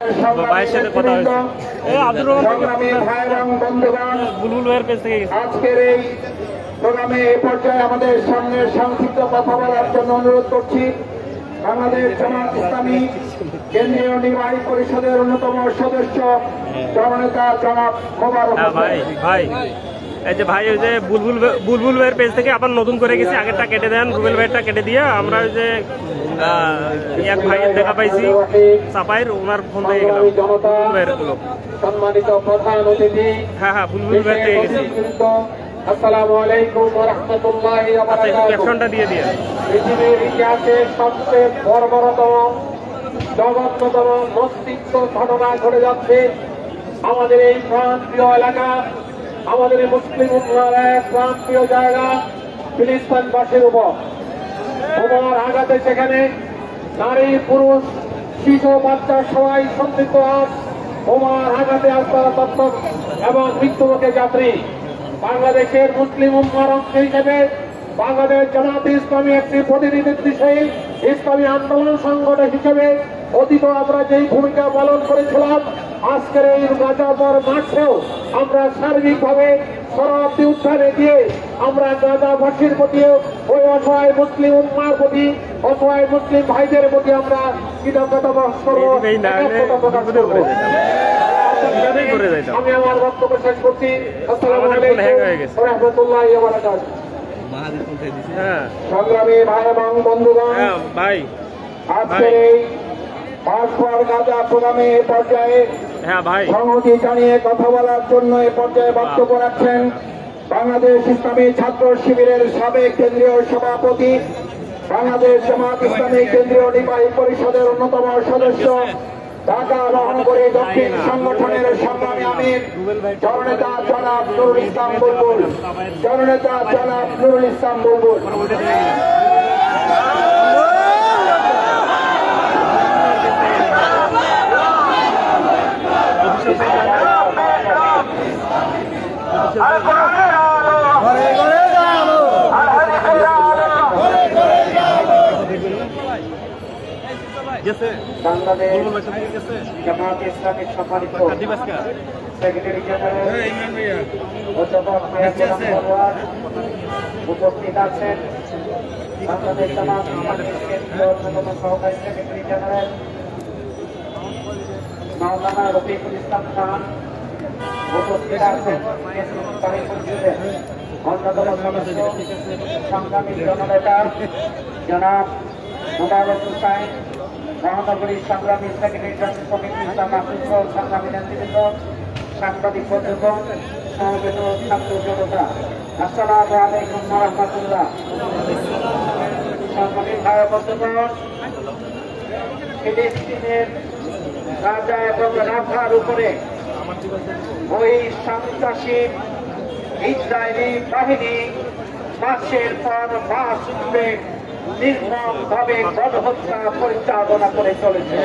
ভাইয়ের সাথে কথা হয়েছে। আব্দুর রহমান বুলবুল ভাইয়ের পেজ থেকে গেছে। আজকের এই প্রোগ্রামে এই পর্যায়ে আমাদের সামনে সংক্ষিপ্ত কথা বলার জন্য অনুরোধ করছি বাংলাদেশ জামাত ইসলামী কেন্দ্রীয় নির্বাহী পরিষদের অন্যতম সদস্য জননেতা জনাব মোবারক ভাই এই যে ভাই ওই যে বুলবুল ভাইয়ের পেজ থেকে আবার নতুন করে গেছি, আগেরটা কেটে দেন, রুবেল ভাইয়েরটা কেটে দিয়ে আমরা ওই যে এক ভাইয়ের দেখা পাইছি চাপাইর, ওনার ফোন থেকে গেলাম ভাইয়ের লোক। সম্মানিত প্রধান অতিথি, হ্যাঁ বুলবুল ভাইয়ের থেকে গেছি। আসসালামু আলাইকুম ওয়া রাহমাতুল্লাহি ওয়া বারাকাতুহু। ক্যাপশনটা দিয়ে দিয়ে পৃথিবীর ইতিহাসে সবচেয়ে বর্বরতম জঘন্যতম মস্তিষ্ক ঘটনা ঘটে যাচ্ছে আমাদের এই প্রান্তীয় এলাকা, আমাদের এই মুসলিম উম্মাহর প্রান্তীয় জায়গা ফিলিস্তিনবাসীর উপর বোমার আঘাতে সেখানে নারী পুরুষ শিশু বাচ্চা সবাই সম্মিলিত আজ বোমার আঘাতে আত্মহত্যা এবং মৃত্যুমুখে যাত্রী। বাংলাদেশের মুসলিম উম্মাহর অংশ হিসেবে বাংলাদেশ জামাত ইসলামী একটি প্রতিনিধিত্বশীল ইসলামী আন্দোলন সংগঠন হিসেবে অতীত আমরা যেই ভূমিকা পালন করেছিলাম, আজকের এই গাজার মাঠেও আমরা সার্বিকভাবে শরণার্থী উদ্ধারে দিয়ে আমরা গাজাবাসীর প্রতি, ওই অসহায় মুসলিম উম্মার প্রতি, অসহায় মুসলিম ভাইদের প্রতি আমরা কৃতজ্ঞতা প্রকাশ করব। আমি আমার বক্তব্য শেষ করছি। আসসালামু আলাইকুম ওয়া রাহমাতুল্লাহি ওয়া বারাকাতুহু। সংগ্রামী ভাই এবং বন্ধুগণ, আজকের এই পাঁচবার গাজা প্রোগ্রামে এ পর্যায়ে সংহতি জানিয়ে কথা বলার জন্য এ পর্যায়ে বক্তব্য রাখছেন বাংলাদেশ ইসলামী ছাত্র শিবিরের সাবেক কেন্দ্রীয় সভাপতি, বাংলাদেশ জামাত ইসলামী কেন্দ্রীয় নির্বাহী পরিষদের অন্যতম সদস্য, ঢাকা মহানগরী দক্ষিণ সংগঠনের সংগ্রামী আমির জননেতা জনাব নুরুল ইসলাম বুলবুল। জননেতা জনাব নুরুল ইসলাম বুলবুল। বাংলাদেশ জামাত ইসলামীর সম্মানিত সেক্রেটারি জেনারেল অধ্যাপক উপস্থিত আছেন, বাংলাদেশ জামাত ইসলামীর কেন্দ্রীয় অন্যতম সহকারী সেক্রেটারি জেনারেল মাওলানা রফিকুল ইসলাম খান, উপস্থিত আছেন অন্যতম সদস্য সংগ্রামী জননেতা জনাব মোবারক হুসাইন, মহানগরী সংগ্রামী সেক্রেটারি জেনারেল কমিটি ইসলাম আফ্রিকা সংগ্রামী নেতৃবৃন্দ, সাংবাদিক বন্ধুগণ, সমবেত ছাত্র জনতা, আসসালামু আলাইকুম ওয়া রাহমাতুল্লাহ। সম্মানিত ভাই বন্ধুগণ, ফিলিস্তিনের গাজা এবং রাফার উপরে ওই সন্ত্রাসী ইসরায়েলি বাহিনী মাসের পর মাস ধরে নির্মমভাবে গণহত্যা পরিচালনা করে চলেছে।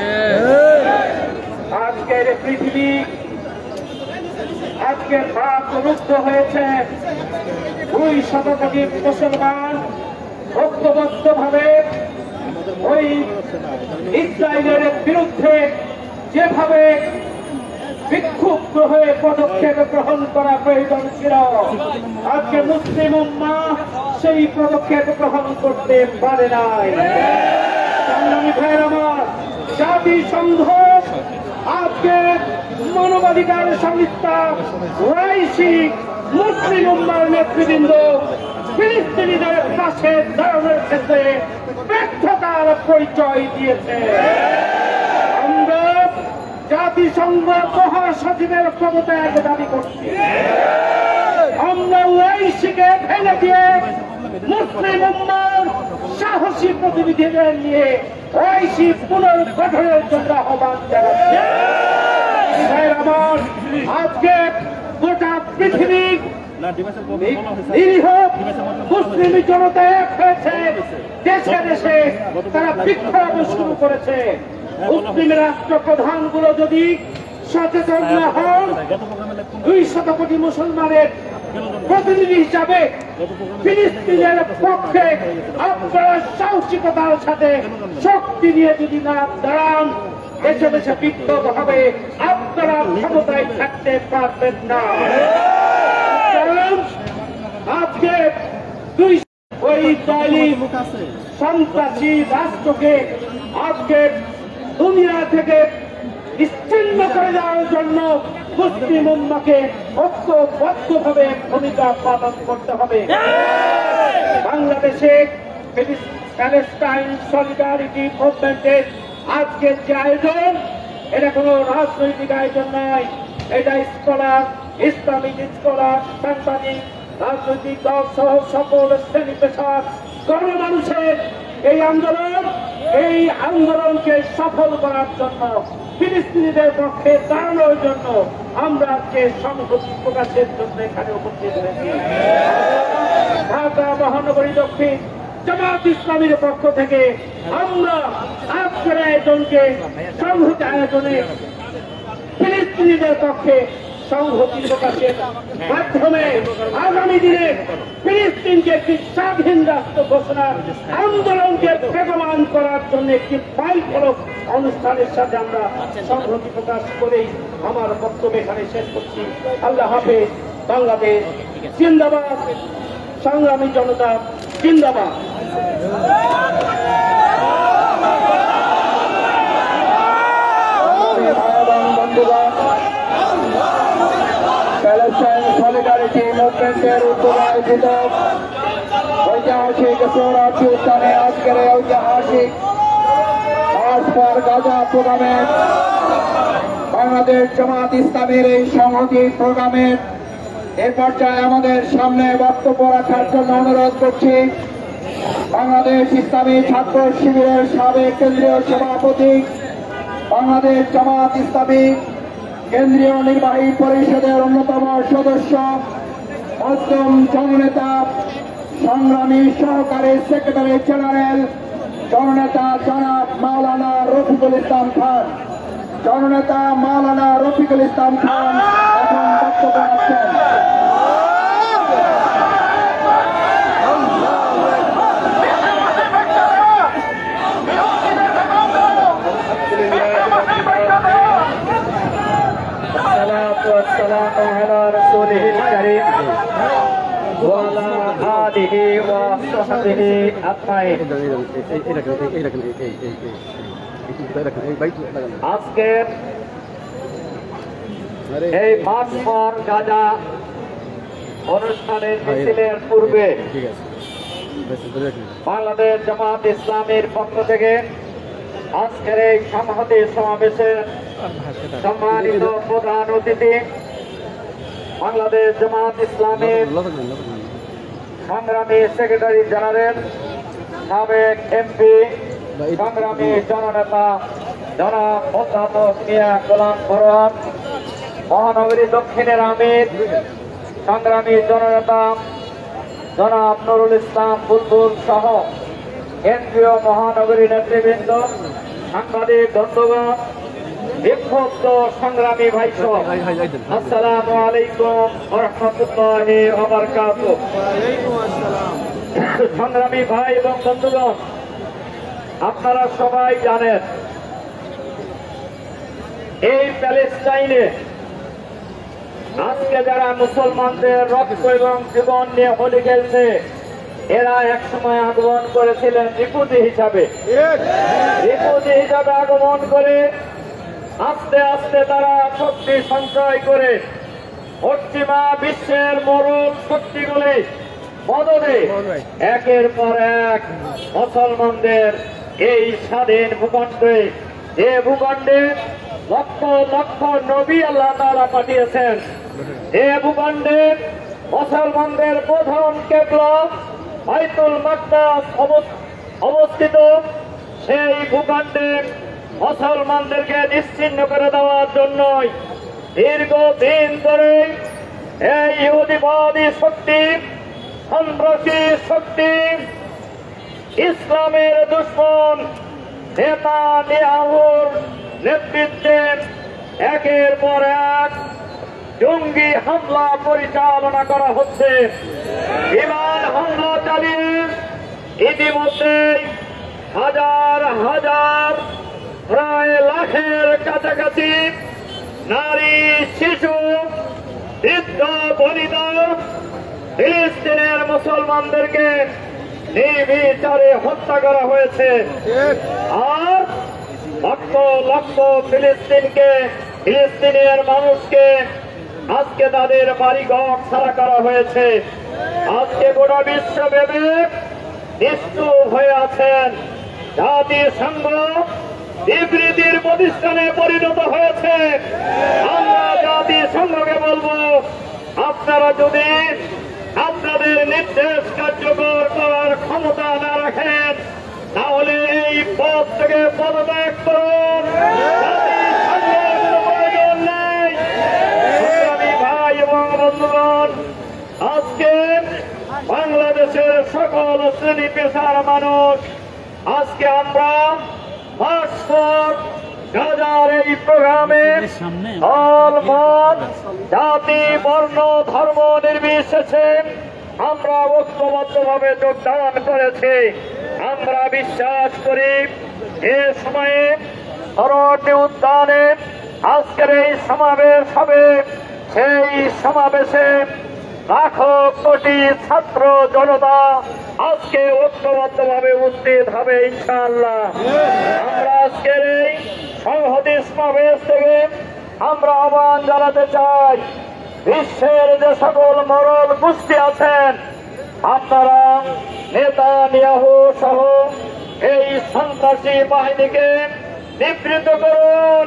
আজকের পৃথিবী, আজকের ভারত রুদ্ধ হয়েছে। 200 কোটি মুসলমান ঐক্যবদ্ধভাবে ওই ইসরায়েলের বিরুদ্ধে যেভাবে বিক্ষুব্ধ হয়ে পদক্ষেপ গ্রহণ করা প্রয়োজন ছিল, আজকে মুসলিম উম্মাহ সেই পদক্ষেপ গ্রহণ করতে পারে নাই। সংগ্রামী ভাইয়ের আমার, জাতিসংঘ আজকে মানবাধিকার সংস্থা ওআইসি মুসলিম উম্মাহর নেতৃবৃন্দ ফিলিস্তিনিদের পাশে দাঁড়ানোর ক্ষেত্রে ব্যর্থতার পরিচয় দিয়েছে। আমরা জাতিসংঘ মহাসচিবের পদত্যাগ দাবি করছি। আমরা ওআইসিকে ভেঙে দিয়ে মুসলিম উম্মাহর সাহসী প্রতিনিধিদের নিয়ে ওআইসি পুনর্গঠনের জন্য আহ্বান জানাচ্ছি। আমার আজকে গোটা পৃথিবী নিরীহ মুসলিম জনতা এক হয়েছে, দেশে দেশে তারা বিক্ষোভ শুরু করেছে। মুসলিম রাষ্ট্রপ্রধানগুলো যদি সচেতন না হন, 200 কোটি মুসলমানের প্রতিনিধি হিসাবে ফিলিস্তিনের পক্ষে আপনারা সাহসিকতার সাথে শক্তি নিয়ে যদি না দাঁড়ান, দেশে দেশে বিক্ষোভ হবে, আপনারা ক্ষমতায় থাকতে পারবেন না। কারণ আজকে দুই ওই জালিম সন্ত্রাসী রাষ্ট্রকে আজকে দুনিয়া থেকে বিচ্ছিন্ন করে দেওয়ার জন্য মুসলিম উম্মাহকে ঐক্যবদ্ধভাবে ভূমিকা পালন করতে হবে। বাংলাদেশে প্যালেস্টাইন সলিডারিটি মুভমেন্টের আজকের যে আয়োজন, এটা কোনো রাজনৈতিক আয়োজন নয়। এটা স্কলার, ইসলামিক স্কলার, সাংবাদিক, রাজনৈতিক দল সহ সকল শ্রেণী পেশার গণমানুষের এই আন্দোলনকে সফল করার জন্য, ফিলিস্তিনিদের পক্ষে দাঁড়ানোর জন্য আমরা যে সংহতি প্রকাশের জন্য এখানে উপস্থিত হয়েছি। ঢাকা মহানগরী দক্ষিণ জামাত ইসলামীর পক্ষ থেকে আমরা আজকের আয়োজনকে সংহতি আয়োজনে ফিলিস্তিনিদের পক্ষে সংহতি প্রকাশের মাধ্যমে আগামী দিনে ফিলিস্তিনকে একটি স্বাধীন রাষ্ট্র ঘোষণার আন্দোলনকে বেগবান করার জন্য একটি ফাইল ফলক অনুষ্ঠানের সাথে আমরা সংহতি প্রকাশ করেই আমার বক্তব্য এখানে শেষ করছি। আল্লাহ হাফেজ। বাংলাদেশ জিন্দাবাদ, সংগ্রামী জনতা জিন্দাবাদ। বন্ধুগণ, প্যালেস্টাইন সলিডারিটি মুভমেন্টের উদ্যোগে আয়োজিত ঐতিহাসিক সোহরাওয়ার্দী উদ্যানে আজকের এই ঐতিহাসিক মার্চ ফর গাজা প্রোগ্রামে বাংলাদেশ জামাত ইসলামীর এই সংহতি প্রোগ্রামের এ পর্যায়ে আমাদের সামনে বক্তব্য রাখার জন্য অনুরোধ করছি বাংলাদেশ ইসলামী ছাত্র শিবিরের সাবেক কেন্দ্রীয় সভাপতি, বাংলাদেশ জামাত ইসলামী কেন্দ্রীয় নির্বাহী পরিষদের অন্যতম সদস্য, মজলুম জননেতা, সংগ্রামী সহকারী সেক্রেটারি জেনারেল জননেতা জনাব মাওলানা রফিকুল ইসলাম খান। জননেতা মাওলানা রফিকুল ইসলাম খান এখন বক্তব্য রাখছেন। والسلام على رسوله الكريم وعلى آله وصحبه أجمعين। আজকের এই মার্চ ফর গাজা অনুষ্ঠানের মিছিলের পূর্বে বাংলাদেশ জামাত ইসলামীর পক্ষ থেকে আজকের এই সংহতি সমাবেশের সম্মানিত প্রধান অতিথি, বাংলাদেশ জামাত ইসলামীর সংগ্রামী সেক্রেটারি জেনারেল, সাবেক এমপি, সংগ্রামী জননেতা জনাব অধ্যাপক মিয়া গোলাম ফরহাদ, মহানগরী দক্ষিণের আমির, সংগ্রামী জননেতা জনাব নুরুল ইসলাম বুলবুল সহ কেন্দ্রীয় মহানগরী নেতৃবৃন্দ, সাংবাদিক বন্ধুগণ, বিক্ষুব্ধ সংগ্রামী ভাই সহ আসসালামু আলাইকুম ওয়া রাহমাতুল্লাহি ওয়া বারাকাতুহু। সংগ্রামী ভাই এবং বন্ধুগণ, আপনারা সবাই জানেন এই প্যালেস্টাইনে আজকে যারা মুসলমানদের রক্ত এবং জীবন নিয়ে হোলি খেলছে, এরা একসময় আগমন করেছিলেন রিপুজি হিসাবে আগমন করে আস্তে আস্তে তারা শক্তি সঞ্চয় করে পশ্চিমা বিশ্বের মরুল শক্তিগুলি মদদে একের পর এক মুসলমানদের এই স্বাধীন ভূখণ্ডে, যে ভূখণ্ডে লক্ষ লক্ষ নবী আল্লাহ তাআলা পাঠিয়েছেন, যে ভূখণ্ডে মুসলমানদের প্রধান কেবলা বাইতুল মাকদাস অবস্থিত, সেই ভূখণ্ডে মুসলমানদেরকে নিশ্চিহ্ন করে দেওয়ার জন্যই দীর্ঘদিন ধরে এই ইহুদিবাদী শক্তি, সন্ত্রাসী শক্তি, ইসলামের দুশমন নেতানিয়াহুর নেতৃত্বে একের পর এক জঙ্গি হামলা পরিচালনা করা হচ্ছে। বিমান হামলা চালিয়ে ইতিমধ্যে হাজার হাজার প্রায় লাখের কাছাকাছি নারী, শিশু, বৃদ্ধ, বনিতা ফিলিস্তিনের মুসলমানদেরকে নির্বিচারে হত্যা করা হয়েছে। আর লক্ষ লক্ষ ফিলিস্তিনের মানুষকে আজকে তাদের বাড়িঘর ছাড়া করা হয়েছে। আজকে গোটা বিশ্বব্যাপী নিশ্চুপ হয়ে আছেন। জাতিসংঘ বিবৃতির প্রতিষ্ঠানে পরিণত হয়েছে। আমরা জাতিসংঘকে বলবো, আপনারা যদি আপনাদের নির্দেশ কার্যকর করার ক্ষমতা না রাখেন, তাহলে এই পদ থেকে পদত্যাগ করুন। প্রয়োজন নেই। সংগ্রামী ভাই এবং বন্ধুগণ, আজকে বাংলাদেশের সকল শ্রেণী পেশার মানুষ আজকে আমরা মার্চ ফর গাজার এই প্রোগ্রামে দল, মত, জাতি, বর্ণ, ধর্ম নির্বিশেষে আমরা ঐক্যবদ্ধভাবে যোগদান করেছি। আমরা বিশ্বাস করি এ সময়ে সরোবরী উদ্যানে আজকের এই সমাবেশ হবে। সেই সমাবেশে লাখো কোটি ছাত্র জনতা আজকে ঐক্যবদ্ধভাবে উপস্থিত হবে ইনশাআল্লাহ। আমরা আজকের এই সংহতি সমাবেশ থেকে আমরা আহ্বান জানাতে চাই, বিশ্বের যে সকল মরল গোষ্ঠী আছেন, আপনারা নেতানিয়াহু সহ এই সন্ত্রাসী বাহিনীকে নিবৃত্ত করুন।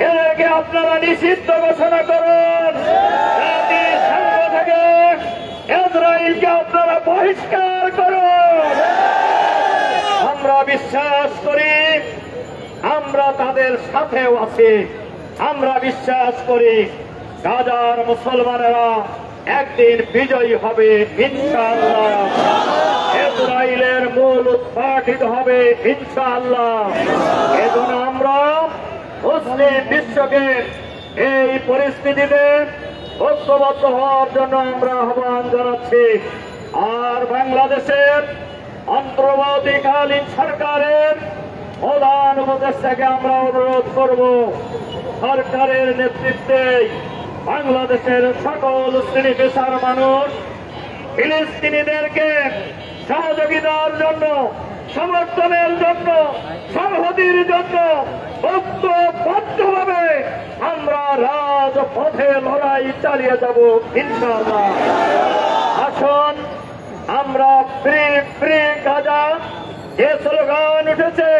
এদেরকে আপনারা নিষিদ্ধ ঘোষণা করুন। জাতিসংঘ থেকে ইসরায়েলকে আপনারা বহিষ্কার করুন। আমরা বিশ্বাস করি আমরা তাদের সাথেও আছি। আমরা বিশ্বাস করি গাজার মুসলমানেরা একদিন বিজয়ী হবে ইনশাআল্লাহ। ইসরায়েলের মূল উৎপাটিত হবে ইনশাআল্লাহ। এজন্য আমরা মুসলিম বিশ্বকে এই পরিস্থিতিতে ঐক্যবদ্ধ হওয়ার জন্য আমরা আহ্বান জানাচ্ছি। আর বাংলাদেশের অন্তর্বর্তীকালীন সরকারের প্রধান উপদেষ্টাকে আমরা অনুরোধ করব, সরকারের নেতৃত্বে বাংলাদেশের সকল শ্রেণী পেশার মানুষ ফিলিস্তিনিদেরকে সহযোগিতার জন্য, সমর্থনের জন্য, সংহতির জন্য ঐক্যবদ্ধভাবে আমরা রাজপথে লড়াই চালিয়ে যাব ইনশাআল্লাহ। আসুন আমরা ফ্রি ফ্রি গাজা যে স্লোগান উঠেছে,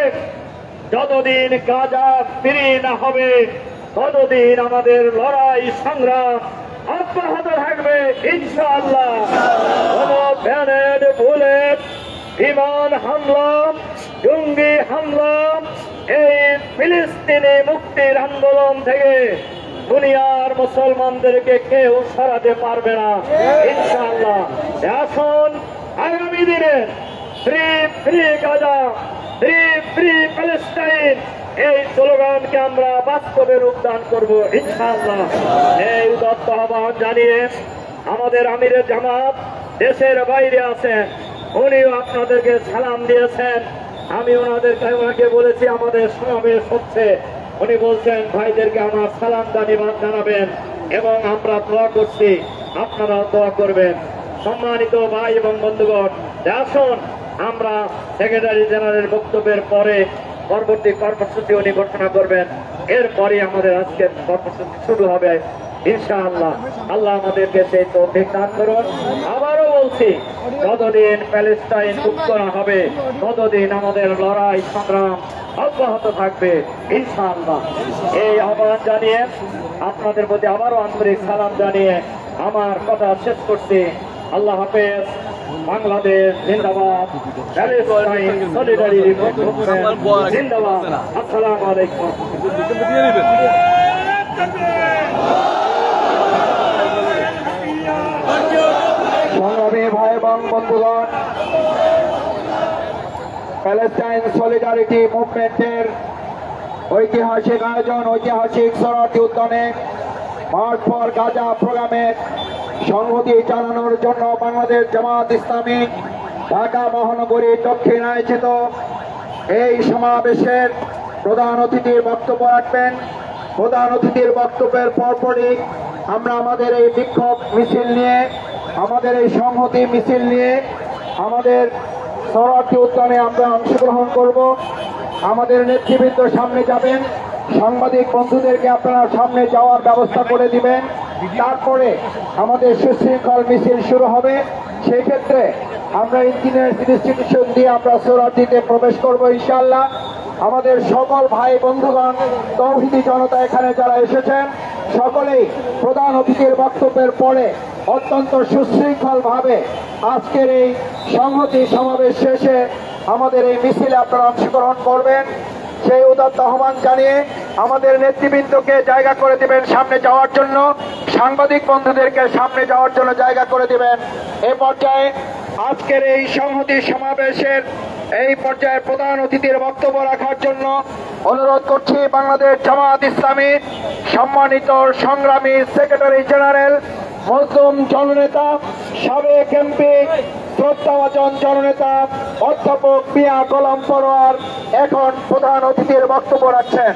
যতদিন গাজা ফ্রি না হবে ততদিন আমাদের লড়াই সংগ্রাম অব্যাহত থাকবে ইনশাআল্লাহ। কোন গ্রেনেড, বুলেট, বিমান হামলা, জঙ্গি হামলা এই ফিলিস্তিনি মুক্তির আন্দোলন থেকে দুনিয়ার মুসলমানদেরকে কেউ সরাতে পারবে না ইনশাআল্লাহ। আসুন আগামী দিনে free free Gaza, free free Palestine এই স্লোগানকে আমরা বাস্তবে রূপদান করব ইনশাআল্লাহ। এই উদাত্ত আহ্বান জানিয়ে আমাদের আমিরের জামাত দেশের বাইরে আছেন, উনিও আপনাদেরকে সালাম দিয়েছেন। আমি ওনাকে বলেছি আমাদের সমাবেশ হচ্ছে, উনি বলছেন ভাইদেরকে আমার সালাম জানাবেন এবং আমরা দোয়া করছি, আপনারা দোয়া করবেন। সম্মানিত ভাই এবং বন্ধুগণ, আসুন আমরা সেক্রেটারি জেনারেল বক্তব্যের পরে পরবর্তী কর্মসূচি উনি ঘোষণা করবেন। এরপরে আমাদের আজকের কর্মসূচি শুরু হবে ইনশাআল্লাহ। আল্লাহ আমাদেরকে সেই তৌফিক দান করুন। আবারও বলছি, যতদিন প্যালেস্টাইন মুক্ত না হবে ততদিন আমাদের লড়াই সংগ্রাম অব্যাহত থাকবে ইনশাআল্লাহ। এই আহ্বান জানিয়ে আপনাদের প্রতি আবারও আন্তরিক সালাম জানিয়ে আমার কথা শেষ করছি। আল্লাহ হাফেজ। বাংলাদেশ জিন্দাবাদ, প্যালেস্টাইন সলিডারিটি মুভমেন্ট জিন্দাবাদ। আসসালামু আলাইকুম। সংগ্রামী ভাই এবং বন্ধুগণ, প্যালেস্টাইন সলিডারিটি মুভমেন্টের ঐতিহাসিক আয়োজন, ঐতিহাসিক সরোবরী উদ্যানে মার্চ ফর গাজা প্রোগ্রামের সংহতি চালানোর জন্য বাংলাদেশ জামাত ইসলামী ঢাকা মহানগরী দক্ষিণ আয়োজিত এই সমাবেশের প্রধান অতিথির বক্তব্য রাখবেন। প্রধান অতিথির বক্তব্যের পরপরই আমরা আমাদের এই বিক্ষোভ মিছিল নিয়ে, আমাদের এই সংহতি মিছিল নিয়ে আমাদের সোহরাওয়ার্দী উদ্যানে আমরা অংশগ্রহণ করব। আমাদের নেতৃবৃন্দ সামনে যাবেন, সাংবাদিক বন্ধুদেরকে আপনারা সামনে যাওয়ার ব্যবস্থা করে দিবেন। তারপরে আমাদের সুশৃঙ্খল মিছিল শুরু হবে। সেই ক্ষেত্রে আমরা ইঞ্জিনিয়ার্স ইনস্টিটিউশন দিয়ে আমরা সোহরাওয়ার্দীতে প্রবেশ করব ইনশাআল্লাহ। আমাদের সকল ভাই বন্ধুগণ, তৌহিদি জনতা এখানে যারা এসেছেন সকলেই প্রধান অতিথির বক্তব্যের পরে অত্যন্ত সুশৃঙ্খলভাবে আজকের এই সংহতি সমাবেশ শেষে আমাদের এই মিছিলে আপনারা অংশগ্রহণ করবেন। সেই উদাত্ত আহ্বান জানিয়ে আমাদের নেতৃবৃন্দকে জায়গা করে দিবেন সামনে যাওয়ার জন্য, সাংবাদিক বন্ধুদেরকে সামনে যাওয়ার জন্য জায়গা করে দিবেন। এ পর্যায়ে আজকের এই সংহতি সমাবেশের এই পর্যায়ে প্রধান অতিথির বক্তব্য রাখার জন্য অনুরোধ করছি বাংলাদেশ জামায়াত ইসলামী সম্মানিত সংগ্রামী সেক্রেটারি জেনারেল, মজলুম জননেতা, সাবেক এমপি, শ্রদ্ধাভাজন জননেতা অধ্যাপক মিয়া গোলাম পরোয়ার এখন প্রধান অতিথির বক্তব্য রাখছেন।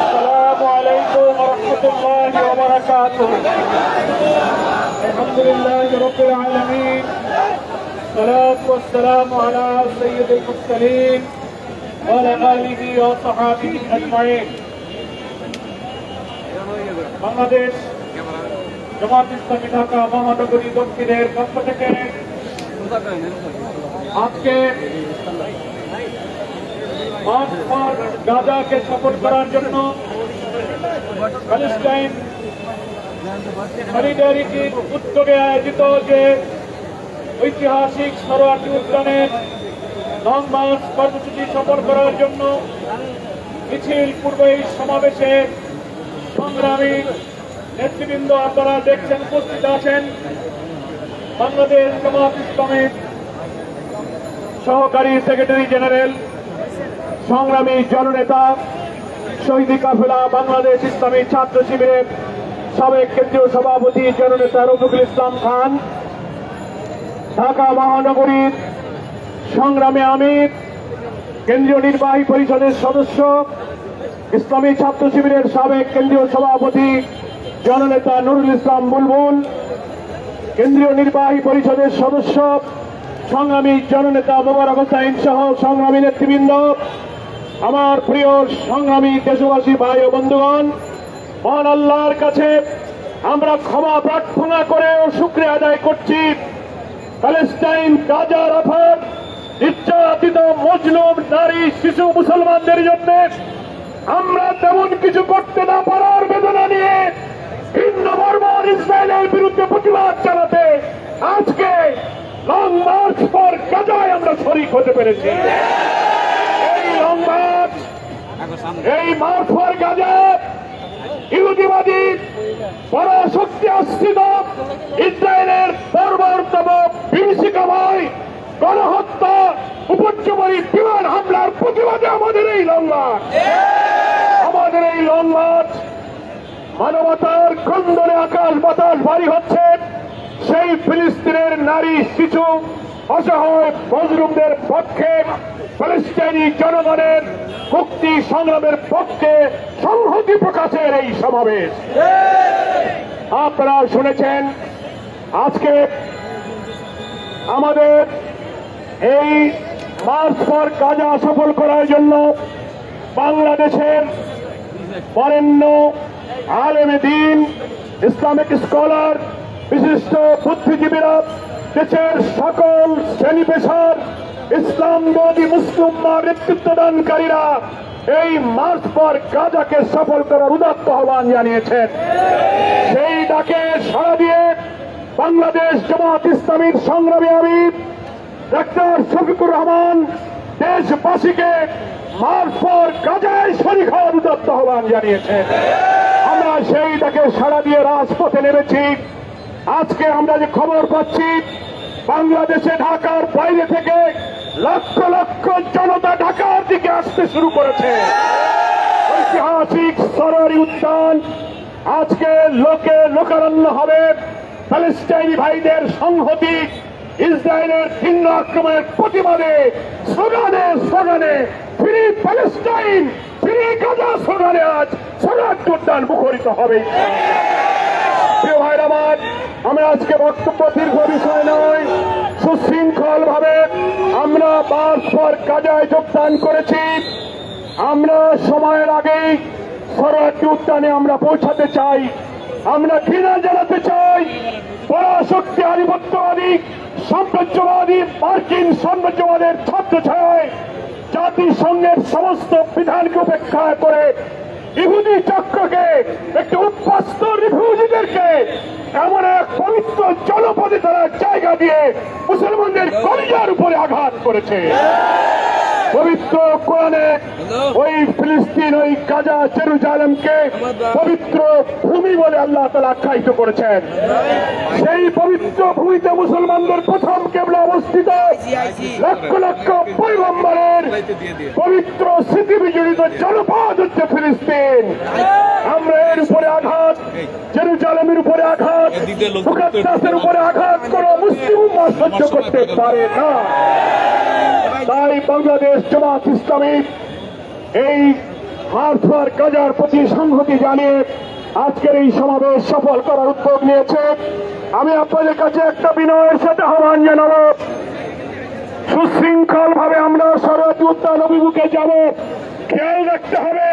আসসালামু আলাইকুম ওয়া রাহমাতুল্লাহি ওয়া বারাকাতুহু। আলহামদুলিল্লাহি রাব্বিল আলামিন, সালাতু ওয়াস সালামু আলা সাইয়্যিদিল মুরসালিন ওয়া আলা আলিহি ওয়া সাহবিহি আজমাইন। বাংলাদেশ জামায়াত ইসলামী ঢাকা মহানগরী দক্ষিণের পক্ষ থেকে আজকে গাজাকে সফল করার জন্য প্যালেস্টাইন সলিডারিটির উদ্যোগে আয়োজিত যে ঐতিহাসিক সোহরাওয়ার্দী উদ্যানের লং মার্চ কর্মসূচি সফল করার জন্য মিছিল পূর্ব এই সমাবেশে সংগ্রামী নেতৃবৃন্দ আপনারা দেখছেন, উপস্থিত আছেন। বাংলাদেশ জামায়াত ইসলামীর সহকারী সেক্রেটারি জেনারেল, সংগ্রামী জননেতা, শহীদ কাফেলা বাংলাদেশ ইসলামী ছাত্র শিবিরের সাবেক কেন্দ্রীয় সভাপতি জননেতা রফিকুল ইসলাম খান, ঢাকা মহানগরীর সংগ্রামী আমির, কেন্দ্রীয় নির্বাহী পরিষদের সদস্য, ইসলামী ছাত্র শিবিরের সাবেক কেন্দ্রীয় সভাপতি জননেতা নুরুল ইসলাম বুলবুল, কেন্দ্রীয় নির্বাহী পরিষদের সদস্য সংগ্রামী জননেতা মোবারক হোসাইন সহ সংগ্রামী নেতৃবৃন্দ, আমার প্রিয় সংগ্রামী দেশবাসী ভাই ও বন্ধুগণ, মহান আল্লাহর কাছে আমরা ক্ষমা প্রার্থনা করে ও শুকরিয়া আদায় করছি প্যালেস্টাইন গাজা রাফার নির্যাতিত মজলুম নারী শিশু মুসলমানদের জন্য আমরা তেমন কিছু করতে না পারার বেদনা নিয়ে ভিন্ন বর্বর ইসরায়েলের বিরুদ্ধে প্রতিবাদ চালাতে আজকে লং মার্চ ফর গাজায় আমরা শরীক হতে পেরেছি। এই লং মার্চ, এই মার্চ ফর গাজা ইহুদিবাদী পরাশক্তি আশ্রিত ইসরায়েলের বর্বরতম বিভীষিকাময় গণহত্যা, উপর্যুপরি বিমান হামলার প্রতিবাদে আমাদের এই লং মার্চ, আমাদের এই লং মার্চ মানবতার ক্রন্দনে আকাশ বাতাস ভারী হচ্ছে। সেই ফিলিস্তিনের নারী শিশু অসহায় মজলুমদের পক্ষে, প্যালেস্টাইনি জনগণের মুক্তি সংগ্রামের পক্ষে সংহতি প্রকাশের এই সমাবেশ। আপনারা শুনেছেন আজকে আমাদের এই মার্চ ফর গাজা সফল করার জন্য বাংলাদেশের বরেণ্য আলেমে দ্বীন, ইসলামিক স্কলার, বিশিষ্ট বুদ্ধিজীবীরা, দেশের সকল শ্রেণী পেশার ইসলামবাদী মুসলিম নেতৃত্বদানকারীরা এই মার্চ ফর গাজাকে সফল করার উদাত্ত আহ্বান জানিয়েছেন। সেই ডাকে সাড়া দিয়ে বাংলাদেশ জামায়াত ইসলামীর সংগ্রামী আমির ডাক্তার শফিকুর রহমান দেশবাসীকে মার্চ ফর গাজায় শরীক হওয়ার উদাত্ত আহ্বান জানিয়েছেন। আমরা সেই ডাকে সাড়া দিয়ে রাজপথে নেমেছি। আজকে আমরা যে খবর পাচ্ছি বাংলাদেশে ঢাকার বাইরে থেকে লক্ষ লক্ষ জনতা ঢাকার দিকে আসতে শুরু করেছে। ঐতিহাসিক সোহরাওয়ার্দী উদ্যান আজকে লোকে লোকারণ্য হবে। প্যালেস্টাইনি ভাইদের সংহতি, ইসরায়েলের ঘৃণ্য আক্রমণের প্রতিবাদে স্লোগানে স্লোগানে ফ্রি প্যালেস্টাইন, ফ্রি গাজা স্লোগানে আজ স্বরাজ্য উদ্যান মুখরিত হবে। প্রিয় ভাইরা আমার, আমি আজকে বক্তব্য দীর্ঘ বিষয় নয়, সুশৃঙ্খল ভাবে আমরা পরস্পর গাজায় যোগদান করেছি। আমরা সময়ের আগেই স্বরাজ্য উদ্যানে আমরা পৌঁছাতে চাই। আমরা ঘৃণা জানাতে চাই পরাশক্তি আধিপত্যবাদী সাম্রাজ্যবাদী মার্কিন সাম্রাজ্যবাদের ছত্রছায়ায় জাতিসংঘের সমস্ত বিধানকে উপেক্ষা করে ইহুদি চক্রকে, একটি উদ্বাস্ত রিফিউজিদেরকে এমন এক পবিত্র জনপদে তারা জায়গা দিয়ে মুসলমানদের কলিজার উপরে আঘাত করেছে। পবিত্র কোরআনে ওই ফিলিস্তিন, ওই গাজা, জেরুজালেমকে পবিত্র ভূমি বলে আল্লাহ তাআলা আখ্যায়িত করেছেন। সেই পবিত্র ভূমিতে মুসলমানদের প্রথম কেবলা অবস্থিত, লক্ষ লক্ষ পয়গম্বরের পবিত্র স্মৃতি বিজড়িত জনপদ হচ্ছে ফিলিস্তিন। আমরা এর উপরে আঘাত, জেরুজালেমের উপরে আঘাত, মুকাদ্দাসের উপরে আঘাত করে মুসলিম উম্মাহ সহ্য করতে পারে না। তাই বাংলাদেশ জামাত ইসলামী এই হারফার গাজার প্রতি সংহতি জানিয়ে আজকের এই সমাবেশ সফল করার উদ্যোগ নিয়েছে। আমি আপনাদের কাছে একটা বিনয়ের সাথে আহ্বান জানাবো, সুশৃঙ্খল ভাবে আমরা স্বরাজ্য উদ্যান অভিমুখে যাব। খেয়াল রাখতে হবে,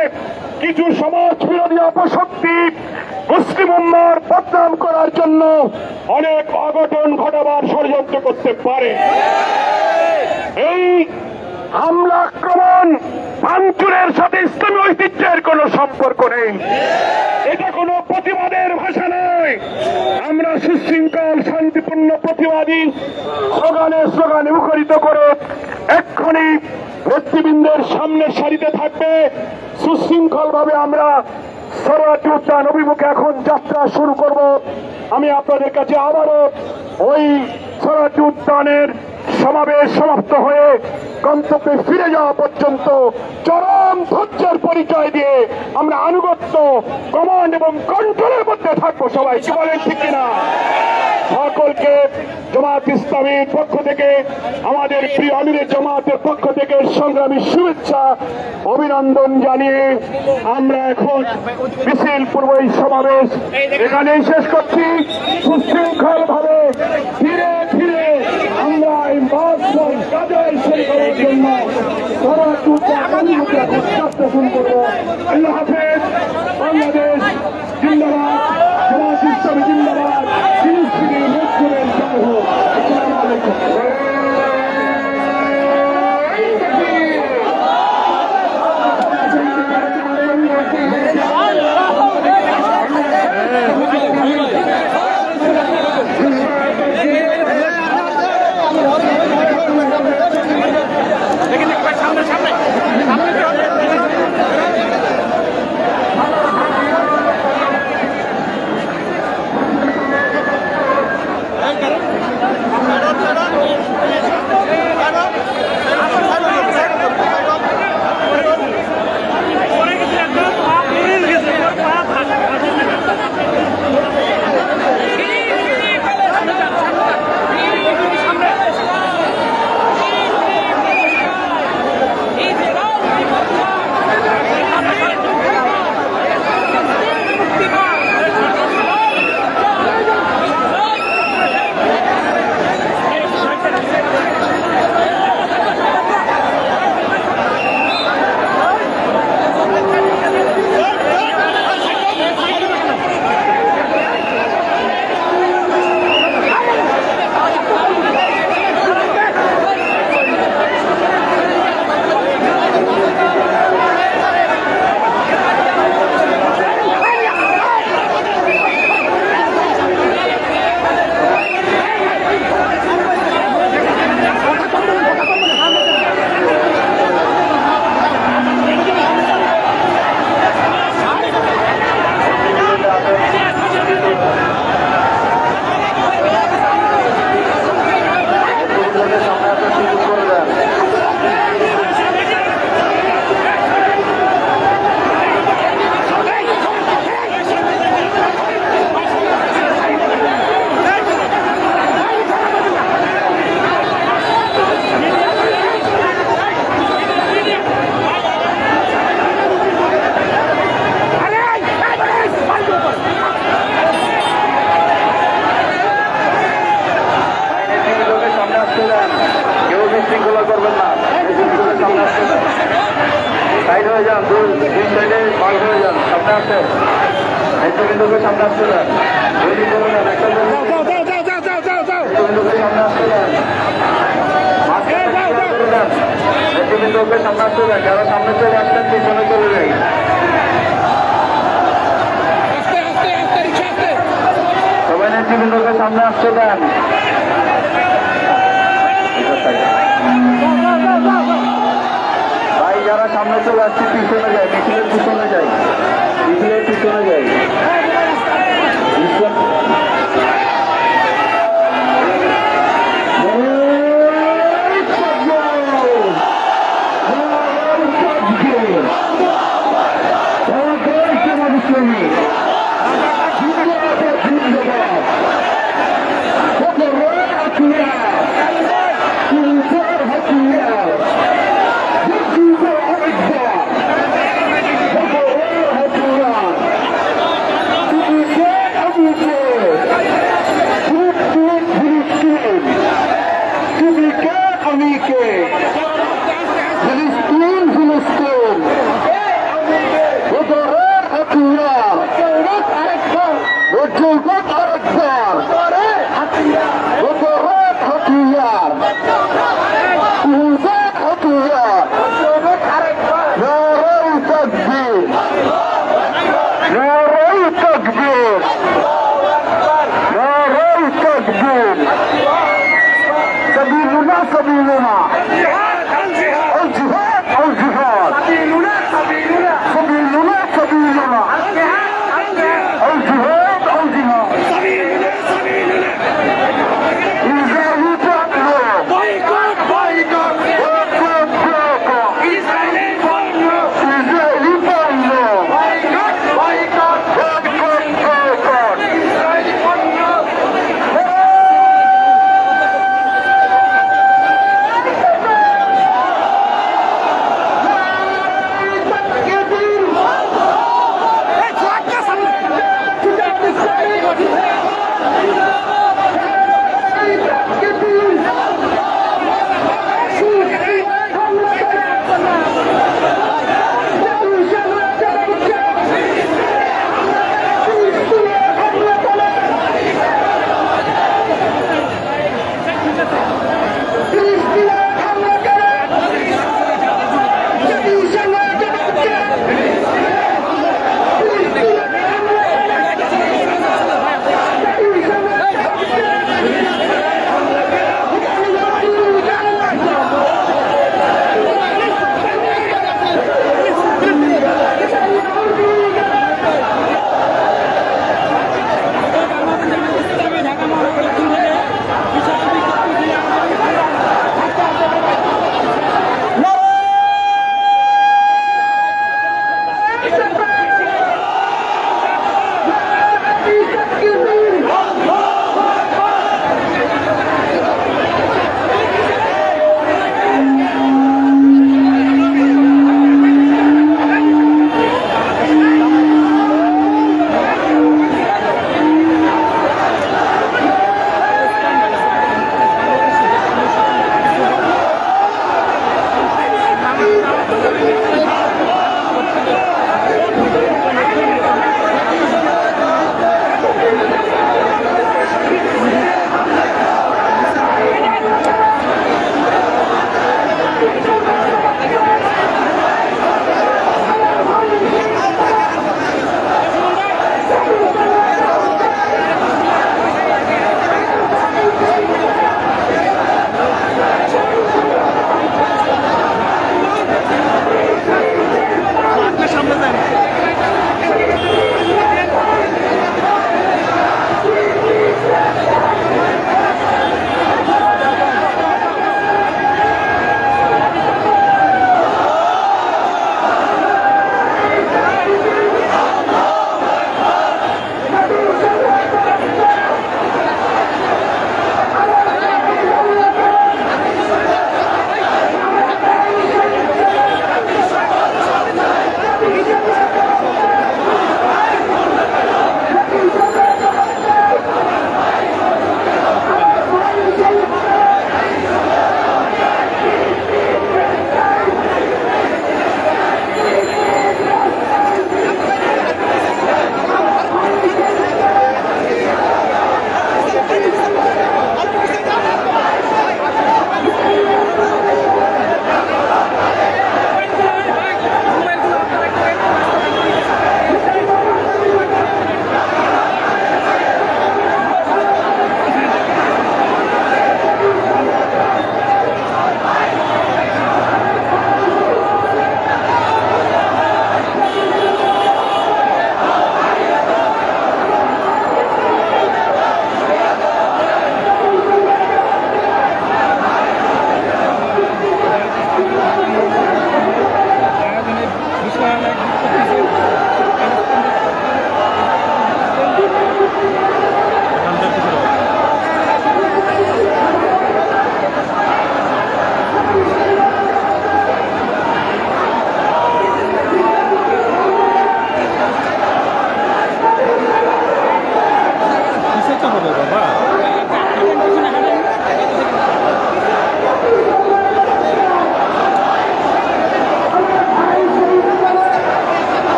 কিছু সমাজ বিরোধী অপশক্তি মুসলিম উম্মার বদনাম করার জন্য অনেক অঘটন ঘটাবার ষড়যন্ত্র করতে পারে। এই হামলা, আক্রমণ, ভাঙচুরের সাথে ইসলামী ঐতিহ্যের কোন সম্পর্ক নেই। এটা কোনো প্রতিবাদের ভাষা নয়। আমরা সুশৃঙ্খল শান্তিপূর্ণ প্রতিবাদী স্লোগানে স্লোগানে মুখরিত করে এক্ষুনি নেতৃবৃন্দের সামনের সারিতে থাকবে। সুশৃঙ্খল ভাবে আমরা স্বরাজ্য উদ্যান অভিমুখে এখন যাত্রা শুরু করব। আমি আপনাদের কাছে আবারও ওই স্বরাজ্য উদ্যানের সমাবেশ সমাপ্ত হয়ে গন্তব্যে ফিরে যাওয়া পর্যন্ত চরম ধৈর্যের পরিচয় দিয়ে আমরা আনুগত্য, কমান্ড এবং কন্ট্রোলের মধ্যে থাকবো। সবাই কি বলেন, ঠিক কিনা? সকলকে জামাত ইসলামীর পক্ষ থেকে, আমাদের প্রিয় আমিরের জামাতের পক্ষ থেকে সংগ্রামী শুভেচ্ছা, অভিনন্দন জানিয়ে আমরা এখন মিছিল পূর্ব এই সমাবেশ এখানেই শেষ করছি। সুশৃঙ্খল ভাবে ধীরে ধীরে আমরা এই গাজায় শেষ করার জন্য যাত্রা শুরু করবো। আল্লাহ হাফেজ। বাংলাদেশ জিন্দাবাদ, জামাত ইসলামী জিন্দাবাদ, ফিলিস্তিনি মুসলিমের জয় হোক। আসসালামু আলাইকুম। সামনে সামনে বিশৃঙ্খলা করবেন না। সাইড হয়ে যান, দুই সাইডে পার হয়ে যান, সামনে আসেন। নেতৃবৃন্দকে সামনে আসতে দেন, তৈরি করে দেন, একটা নেতৃবৃন্দকে সামনে আসতে দেন, নেতৃবৃন্দকে সামনে আসতে দেন। যারা সামনে চলে আসছেন পিছনে চলে যাই। সবাই নেতৃবৃন্দকে সামনে আসতে দেন। ভাই যারা সামনে চলে আসছে পিছনে যায়, মিছিলের পিছনে যাই, মিছিলের পিছনে যাই। سبيلنا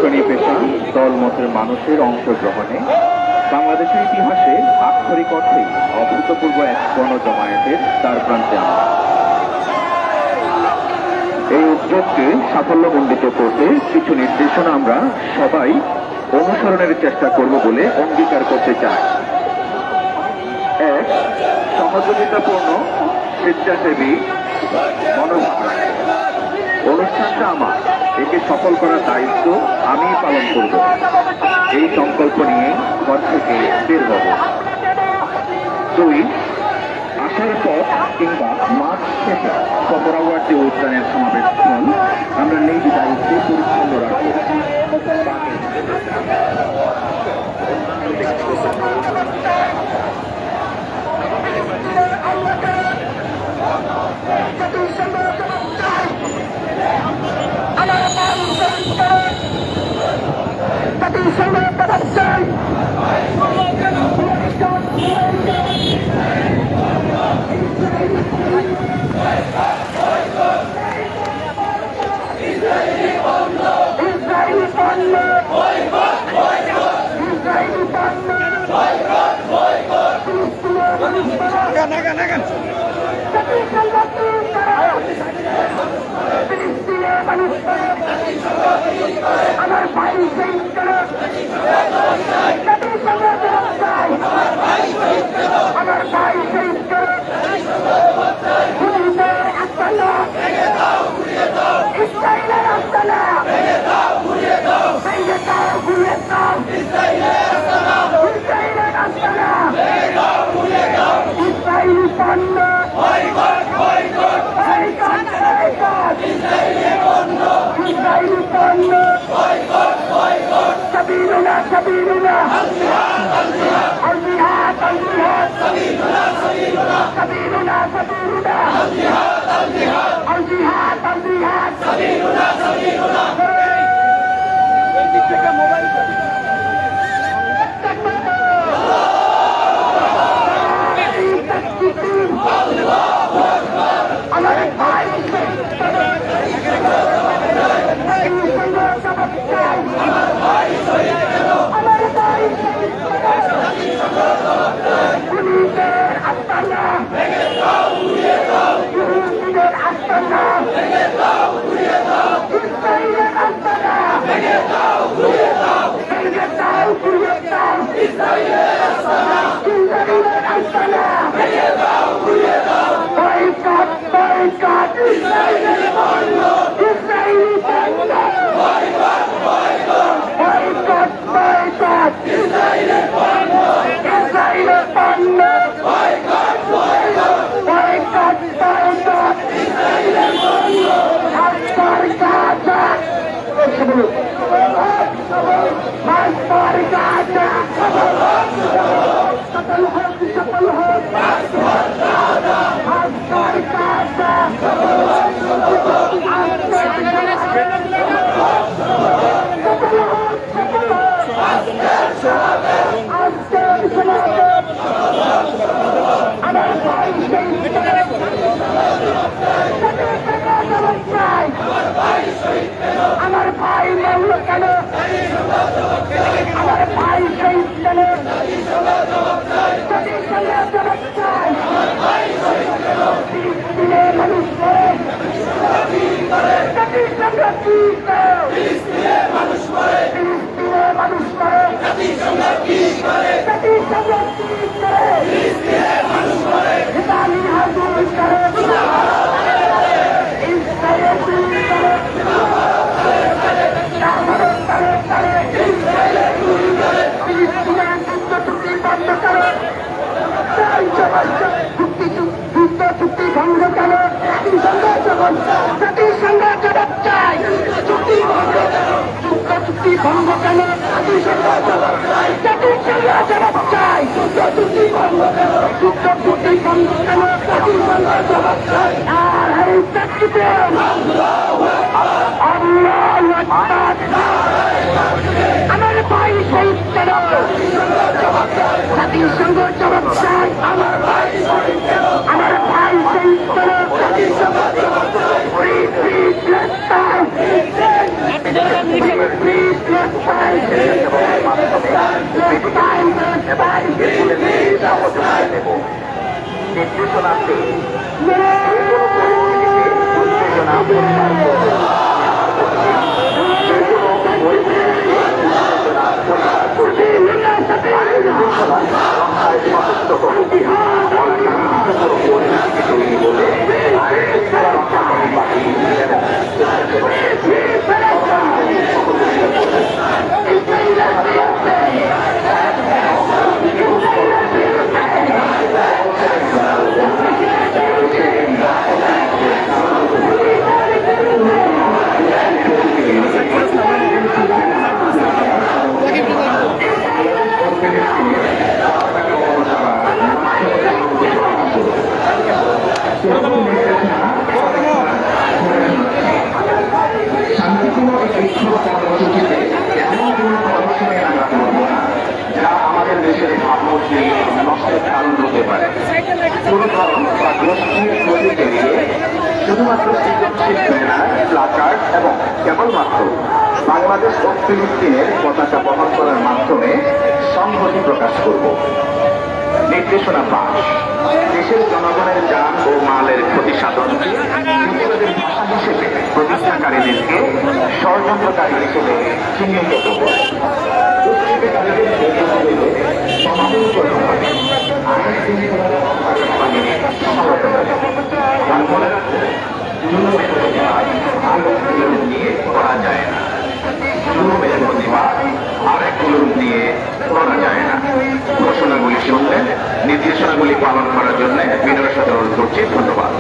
শ্রেণী পেশা দলমতের মানুষের অংশগ্রহণে বাংলাদেশের ইতিহাসে আক্ষরিক অর্থেই অভূতপূর্ব এক গণজমায়েতের দ্বার প্রান্তে আমরা। এই উদ্যোগকে সাফল্যমণ্ডিত করতে কিছু নির্দেশনা আমরা সবাই অনুসরণের চেষ্টা করব বলে অঙ্গীকার করতে চাই। এক, সহযোগিতাপূর্ণ স্বেচ্ছাসেবী মনোভাব। অনুষ্ঠানটা আমার, একে সফল করার দায়িত্ব আমি পালন করব, এই সংকল্প নিয়ে ঘর থেকে বের হব। দুই, আসার পথ কিংবা মাঠ থেকে সোহরাওয়ার্দী উদ্যানের সমাবেশ স্থল আমরা নিজ দায়িত্বে পরিচ্ছন্ন রাখব। Please নির্দেশনাতে উত্তেজনা পরিহার করবে। যা আমাদের দেশের ভাবমূর্তি নষ্টের কারণ হতে পারে। কোন ধরন বা গোষ্ঠীর প্রতীকে দিয়ে শুধুমাত্র সৃজনশীল ব্যানার, প্লাকার্ড এবং কেবলমাত্র বাংলাদেশ ও ফিলিস্তিনের পতাকা বহন করার মাধ্যমে সংহতি প্রকাশ করব। নির্দেশনা পাশ। দেশের জনগণের যান ও মালের ক্ষতি সাধনকে প্রতিবাদের ভাষা হিসেবে প্রতিষ্ঠাকারীদেরকে ষড়যন্ত্রকারী হিসেবে চিহ্নিত করব। নিয়ে করা যায় না, জুলুমের প্রতিবাদ আরেকগুলোর দিয়ে করা যায় না। ঘোষণাগুলি শুনলেন, নির্দেশনাগুলি পালন করার জন্য বিনয়ের সাথে অনুরোধ করছি। ধন্যবাদ।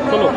চলো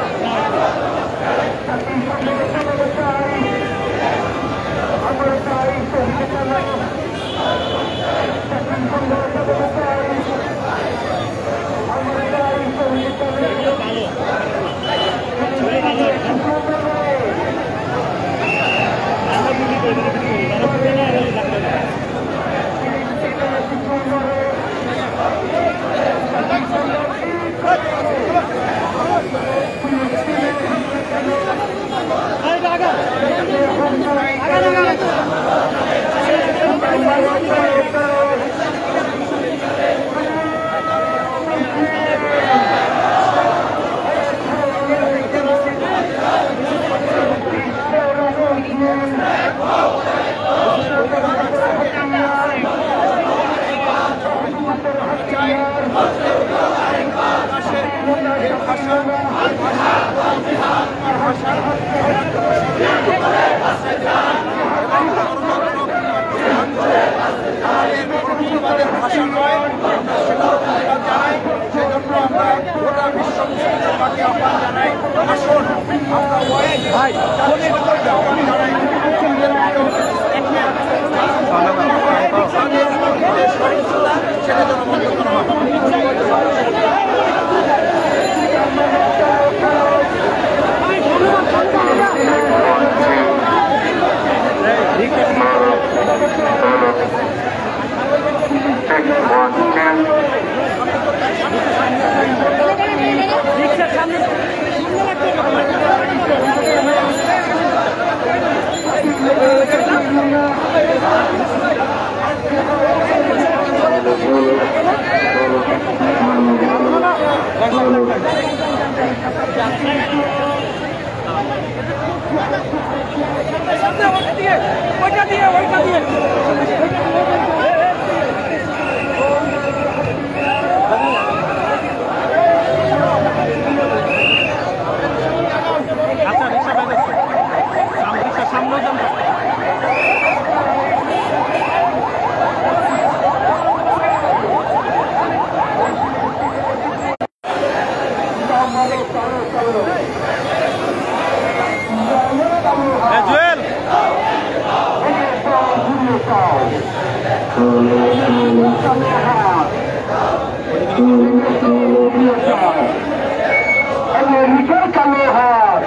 আমেরিকার কালো হাত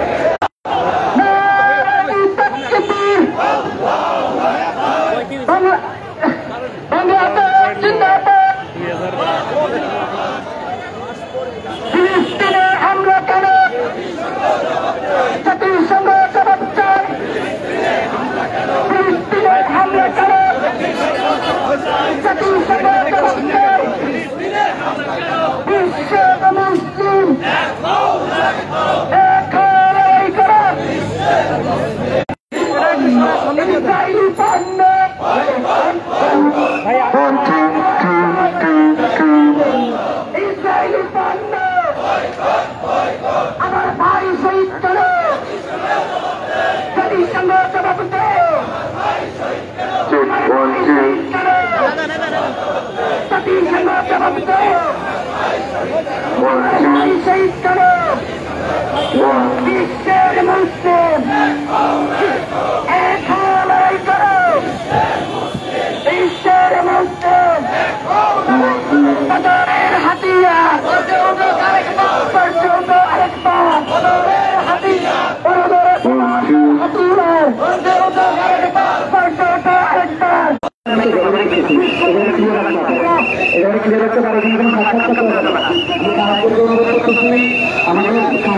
বাংলাদেশ জিন্দাবাদ। ফিলিস্তিনে হামলা কেন? জাতিসংঘ জবাব চায়। ফিলিস্তিনে হামলা কেন? জাতিসংঘ জবাব চায়। বিশ্বের মুসলিম এক লড়াই করা। ইসরায়েলি পণ্য ইসরায়েলি পণ্য আমার ভাই শহীদ করো। জাতিসংঘ জবাব দেয়। জাতিসংঘ জবাব দেয়। শহীদ করো। বিশ্বের মুসলিম এক লড়াই করো। বিশ্বের মুসলিম বদরের হাতিয়ার পর্যন্ত আরেকবার বদরের হাতিয়ার পর্যন্ত আরেকবার আমাদের